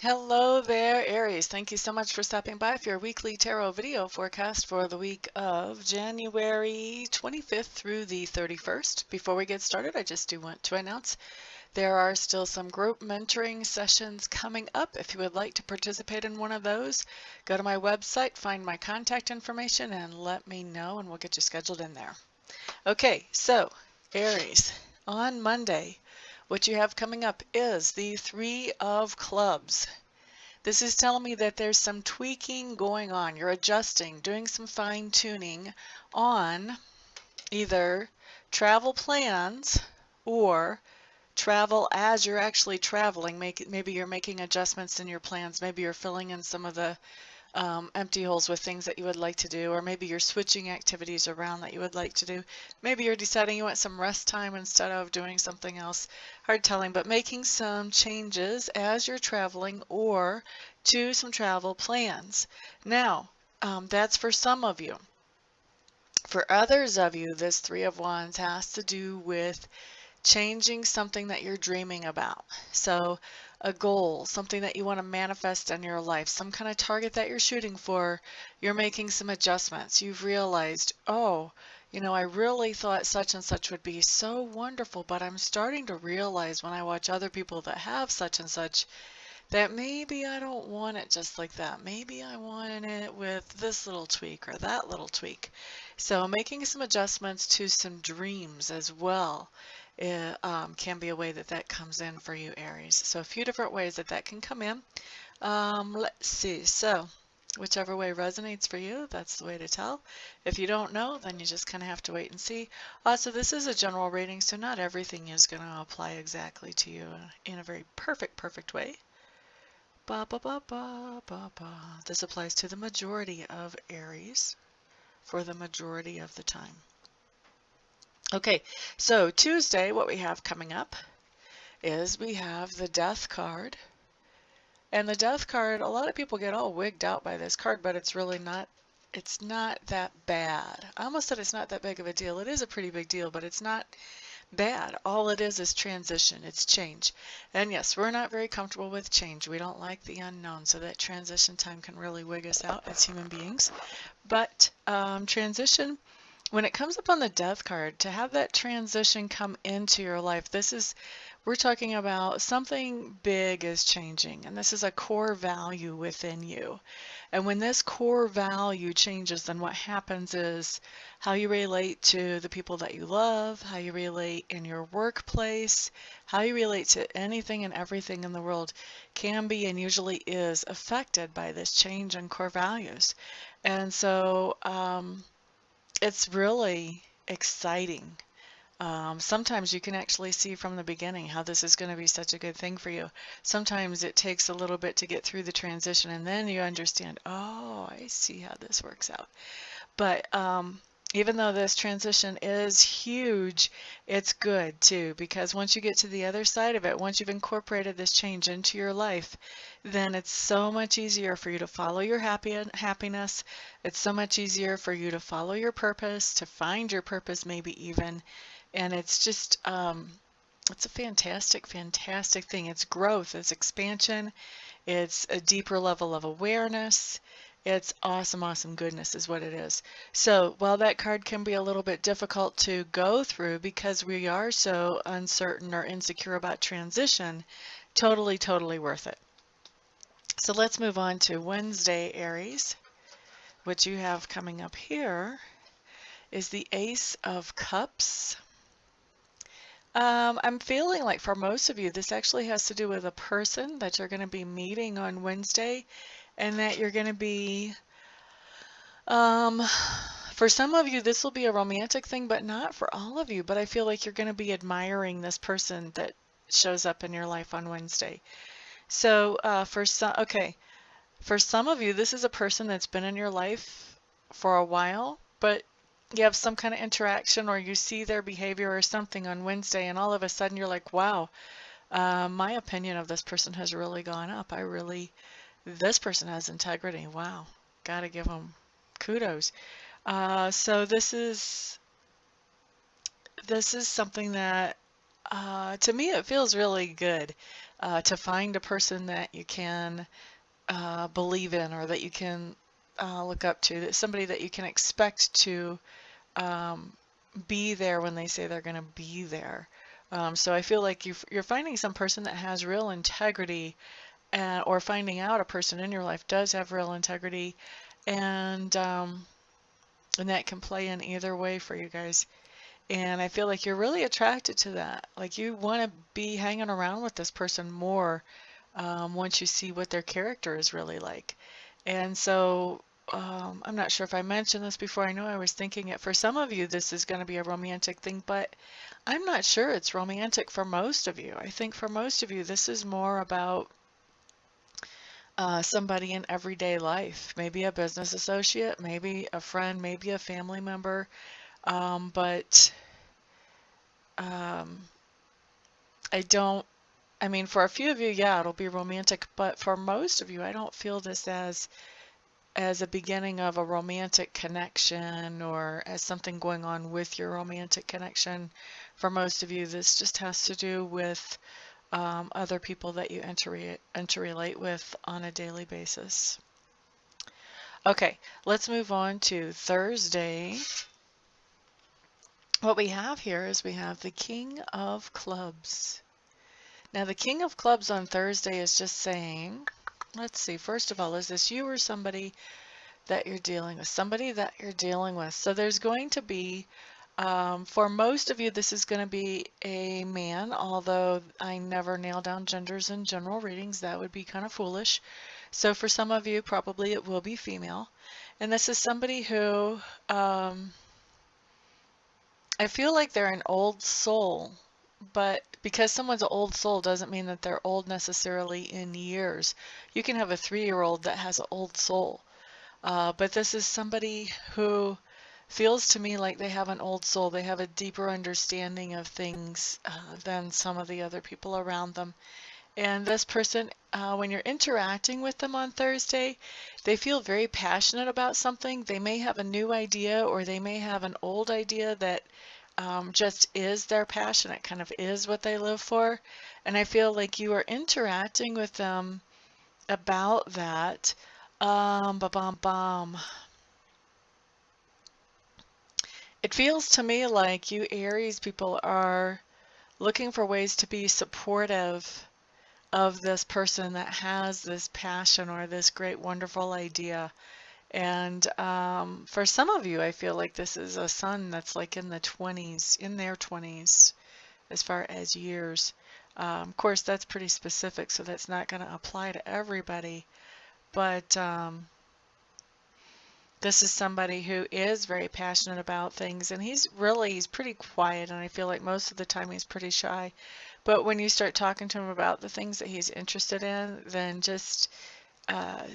Hello there, Aries. Thank you so much for stopping by for your weekly tarot video forecast for the week of January 25th through the 31st. Before we get started, I just do want to announce there are still some group mentoring sessions coming up. If you would like to participate in one of those, go to my website, find my contact information, and let me know, and we'll get you scheduled in there. Okay, so Aries, on Monday, what you have coming up is the Three of Clubs. This is telling me that there's some tweaking going on. You're adjusting, doing some fine tuning on either travel plans or travel as you're actually traveling. Maybe you're making adjustments in your plans. Maybe you're filling in some of the empty holes with things that you would like to do, or maybe you're switching activities around that you would like to do. Maybe you're deciding you want some rest time instead of doing something else. Hard telling, but making some changes as you're traveling or to some travel plans. Now, that's for some of you. For others of you, this Three of Wands has to do with changing something that you're dreaming about. So a goal, something that you want to manifest in your life, some kind of target that you're shooting for, you're making some adjustments. You've realized, oh, I really thought such and such would be so wonderful, but I'm starting to realize when I watch other people that have such and such that maybe I don't want it just like that. Maybe I want it with this little tweak or that little tweak. So making some adjustments to some dreams as well can be a way that that comes in for you, Aries. So a few different ways that that can come in. Let's see. So whichever way resonates for you, that's the way to tell. If you don't know, then you just kind of have to wait and see. So this is a general reading, so not everything is going to apply exactly to you in a very perfect way. Ba, ba, ba, ba, ba, ba. This applies to the majority of Aries for the majority of the time. Okay, so Tuesday, what we have coming up is we have the Death card. And the Death card, a lot of people get all wigged out by this card, but it's really not, it's not that bad. I almost said it's not that big of a deal. It is a pretty big deal, but it's not bad. All it is transition. It's change. And yes, we're not very comfortable with change. We don't like the unknown, so that transition time can really wig us out as human beings. But transition, when it comes up on the Death card, to have that transition come into your life, we're talking about something big is changing, and this is a core value within you. And when this core value changes, then what happens is how you relate to the people that you love, how you relate in your workplace, how you relate to anything and everything in the world can be and usually is affected by this change in core values. And so it's really exciting. Sometimes you can actually see from the beginning how this is going to be such a good thing for you. Sometimes it takes a little bit to get through the transition, and then you understand, oh, I see how this works out. But even though this transition is huge, it's good too, because once you get to the other side of it, once you've incorporated this change into your life, then it's so much easier for you to follow your happiness. It's so much easier for you to follow your purpose, to find your purpose maybe even. And it's just, it's a fantastic thing. It's growth, it's expansion, it's a deeper level of awareness. It's awesome goodness is what it is. So while that card can be a little bit difficult to go through because we are so uncertain or insecure about transition, totally worth it. So let's move on to Wednesday, Aries. What you have coming up here is the Ace of Cups. I'm feeling like for most of you, this actually has to do with a person that you're going to be meeting on Wednesday, and that you're going to be, for some of you, this will be a romantic thing, but not for all of you. But I feel like you're going to be admiring this person that shows up in your life on Wednesday. So for some of you, this is a person that's been in your life for a while, but you have some kind of interaction or you see their behavior or something on Wednesday, and all of a sudden you're like, wow, my opinion of this person has really gone up. This person has integrity. Wow, gotta give them kudos. So this is something that To me, it feels really good to find a person that you can believe in, or that you can look up to, that somebody that you can expect to um, be there when they say they're going to be there. So I feel like you're finding some person that has real integrity, or finding out a person in your life does have real integrity, and and that can play in either way for you guys. And I feel like you're really attracted to that. Like you want to be hanging around with this person more once you see what their character is really like. And so I'm not sure if I mentioned this before. I know I was thinking it for some of you, this is going to be a romantic thing, but I'm not sure it's romantic for most of you. I think for most of you, this is more about somebody in everyday life, maybe a business associate, maybe a friend, maybe a family member. But um, I don't, I mean, for a few of you, yeah, it'll be romantic, but for most of you, I don't feel this as a beginning of a romantic connection, or as something going on with your romantic connection. For most of you, this just has to do with other people that you interrelate with on a daily basis. Okay, let's move on to Thursday. What we have here is we have the King of Clubs. Now, the King of Clubs on Thursday is just saying, let's see, first of all, is this you or somebody that you're dealing with? Somebody that you're dealing with. So there's going to be, for most of you, this is going to be a man, although I never nail down genders in general readings. That would be kind of foolish. So for some of you, probably it will be female. And this is somebody who, I feel like they're an old soul, but because someone's an old soul doesn't mean that they're old necessarily in years. You can have a 3-year-old that has an old soul, but this is somebody who feels to me like they have an old soul. They have a deeper understanding of things than some of the other people around them. And this person, when you're interacting with them on Thursday, they feel very passionate about something. They may have a new idea, or they may have an old idea that just is their passion. It kind of is what they live for. And I feel like you are interacting with them about that. Ba-bam-bam. It feels to me like you Aries people are looking for ways to be supportive of this person that has this passion or this great, wonderful idea. And for some of you, I feel like this is a son that's like in the 20s, in their 20s, as far as years. Of course, that's pretty specific, so that's not going to apply to everybody. But this is somebody who is very passionate about things, and he's pretty quiet, and I feel like most of the time he's pretty shy. But when you start talking to him about the things that he's interested in, then just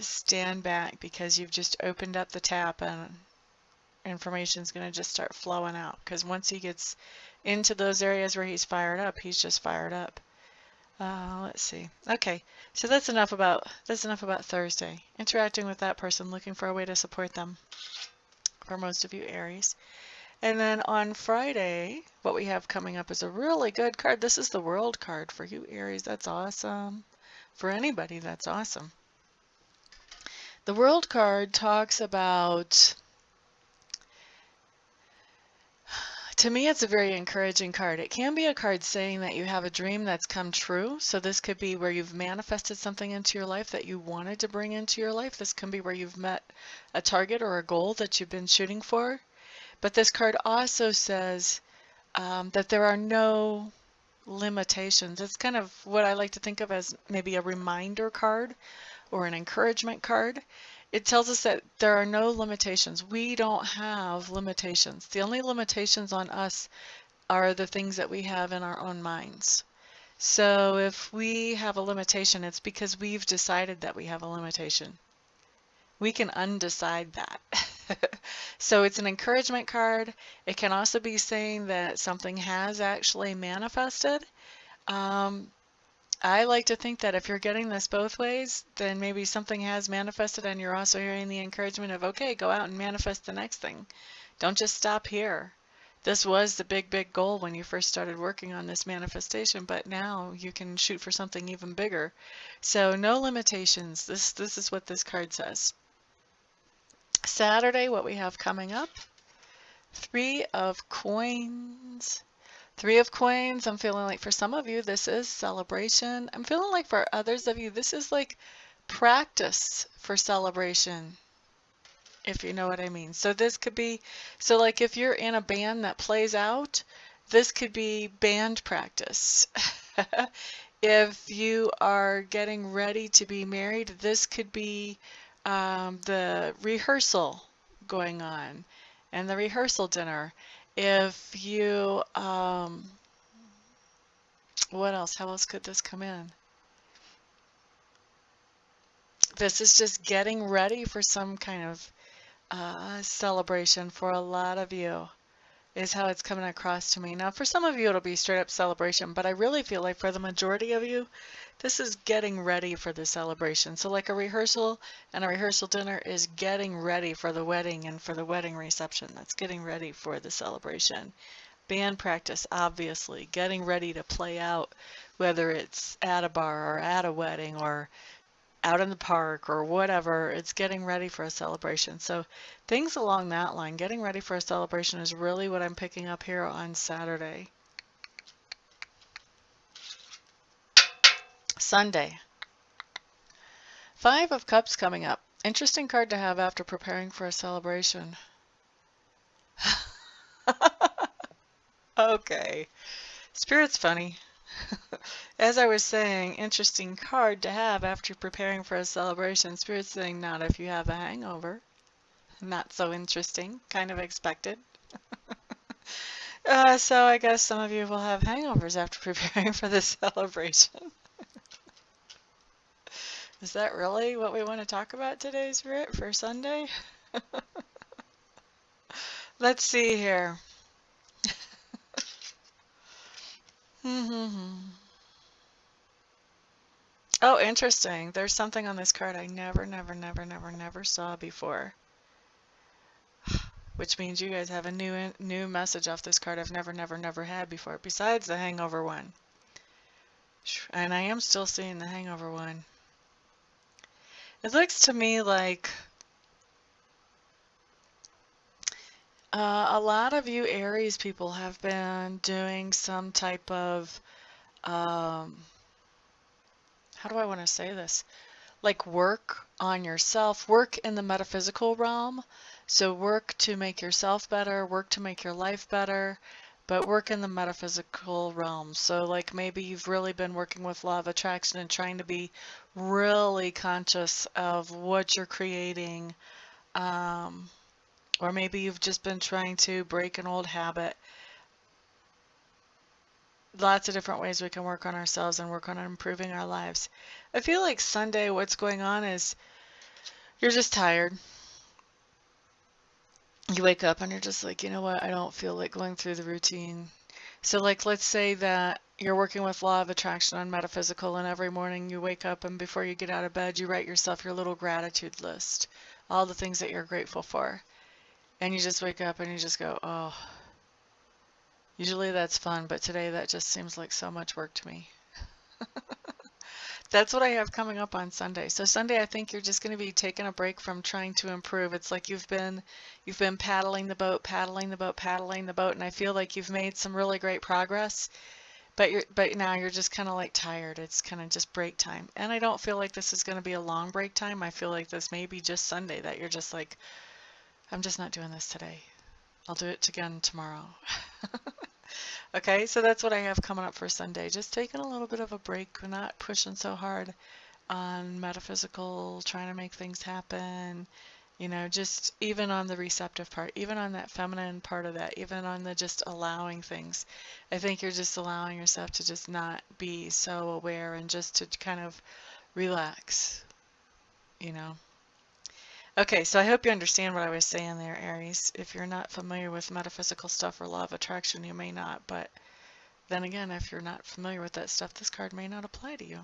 stand back, because you've just opened up the tap and information's going to just start flowing out. Because once he gets into those areas where he's fired up, he's just fired up. Let's see. Okay, so that's enough about Thursday. Interacting with that person, looking for a way to support them. For most of you Aries. And then on Friday, what we have coming up is a really good card. This is the World card for you Aries. That's awesome. For anybody, that's awesome. The World card talks about, to me, it's a very encouraging card. It can be a card saying that you have a dream that's come true. So this could be where you've manifested something into your life that you wanted to bring into your life. This can be where you've met a target or a goal that you've been shooting for. But this card also says that there are no limitations. It's kind of what I like to think of as maybe a reminder card or an encouragement card. It tells us that there are no limitations. We don't have limitations. The only limitations on us are the things that we have in our own minds. So if we have a limitation, it's because we've decided that we have a limitation. We can undecide that. So it's an encouragement card. It can also be saying that something has actually manifested. I like to think that if you're getting this both ways, then maybe something has manifested and you're also hearing the encouragement of, okay, go out and manifest the next thing. Don't just stop here. This was the big, big goal when you first started working on this manifestation, but now you can shoot for something even bigger. So no limitations. This is what this card says. Saturday, what we have coming up, 3 of Coins. 3 of Coins, I'm feeling like for some of you, this is celebration. I'm feeling like for others of you, this is like practice for celebration, if you know what I mean. So this could be, so like if you're in a band that plays out, this could be band practice. If you are getting ready to be married, this could be the rehearsal going on and the rehearsal dinner. If you, what else? How else could this come in? This is just getting ready for some kind of celebration for a lot of you, is how it's coming across to me. Now, for some of you, it'll be straight up celebration, but I really feel like for the majority of you, this is getting ready for the celebration. So like a rehearsal and a rehearsal dinner is getting ready for the wedding and for the wedding reception. That's getting ready for the celebration. Band practice, obviously, getting ready to play out, whether it's at a bar or at a wedding or out in the park or whatever. It's getting ready for a celebration. So things along that line, getting ready for a celebration, is really what I'm picking up here on Saturday. Sunday, 5 of Cups coming up. Interesting card to have after preparing for a celebration. Okay. Spirit's funny. As I was saying, interesting card to have after preparing for a celebration. Spirit's saying not if you have a hangover. Not so interesting. Kind of expected. So I guess some of you will have hangovers after preparing for the celebration. Is that really what we want to talk about today, Spirit, for Sunday? Let's see here. Oh, interesting. There's something on this card I never saw before. Which means you guys have a new message off this card I've never had before, besides the hangover one. And I am still seeing the hangover one. It looks to me like a lot of you Aries people have been doing some type of, how do I want to say this? Like work on yourself, work in the metaphysical realm. So work to make yourself better, work to make your life better, but work in the metaphysical realm. So like maybe you've really been working with law of attraction and trying to be really conscious of what you're creating. Or maybe you've just been trying to break an old habit. Lots of different ways we can work on ourselves and work on improving our lives. I feel like Sunday, what's going on is you're just tired. You wake up and you're just like, you know what, I don't feel like going through the routine. So like, let's say that you're working with law of attraction on metaphysical, and every morning you wake up and before you get out of bed, you write yourself your little gratitude list, all the things that you're grateful for. And you just wake up and you just go, oh, usually that's fun, but today that just seems like so much work to me. That's what I have coming up on Sunday. So Sunday, I think you're just going to be taking a break from trying to improve. It's like you've been paddling the boat, and I feel like you've made some really great progress. But now you're just kind of like tired. It's kind of just break time. And I don't feel like this is going to be a long break time. I feel like this may be just Sunday that you're just like, I'm just not doing this today. I'll do it again tomorrow. Okay, so that's what I have coming up for Sunday. Just taking a little bit of a break. We're not pushing so hard on metaphysical, trying to make things happen. You know, just even on the receptive part, even on that feminine part of that, even on the just allowing things. I think you're just allowing yourself to just not be so aware and just to kind of relax, you know. Okay, so I hope you understand what I was saying there, Aries. If you're not familiar with metaphysical stuff or law of attraction, you may not. But then again, if you're not familiar with that stuff, this card may not apply to you.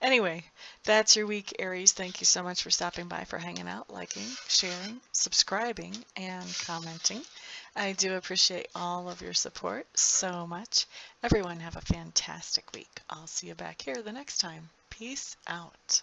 Anyway, That's your week, Aries. Thank you so much for stopping by, for hanging out, liking, sharing, subscribing, and commenting. I do appreciate all of your support so much. Everyone have a fantastic week. I'll see you back here the next time. Peace out.